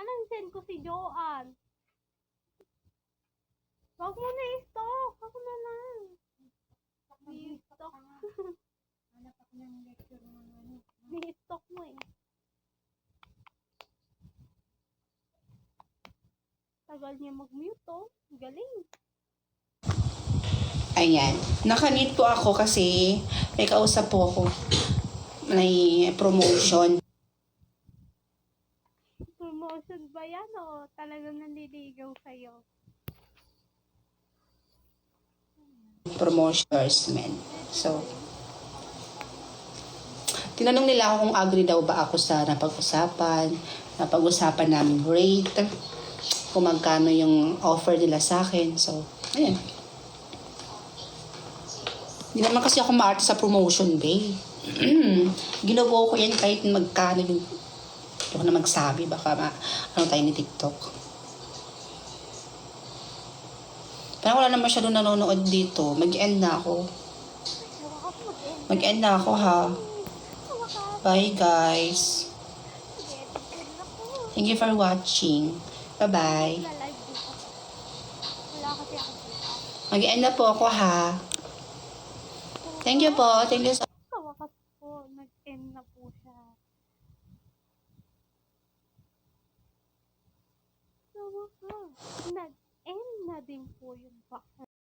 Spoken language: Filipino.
Anong send ko si Joanne? Wag mo na i-stalk. Ako na lang. I-stalk. Hanap ako ng lecture ng ano. I-stalk mo eh. Tagal niya mag-mute oh. Galing. Ayan. Nakamute po ako kasi may kausap po ako. May promotion. Promotion ba yan o talagang nanliligaw sa'yo? Promotion. So, tinanong nila ako kung agree daw ba ako sa napag-usapan namin rate, kung magkano yung offer nila sa akin. So, ayan. Hindi naman kasi ako maarte sa promotion, babe. Ginawa ko yan kahit magkano yung... Hindi ko na magsabi, baka ano tayo ni TikTok. Parang wala naman masyadong nanonood dito. Mag-end na ako. Mag-end na ako, ha. Bye, guys. Thank you for watching. Bye-bye. Wala kasi ako dito. Mag-end na po ako, ha. Thank you po. Thank you so Sa wakas po, nag-end na po siya. Sa wakas, nag-end na din po yung box.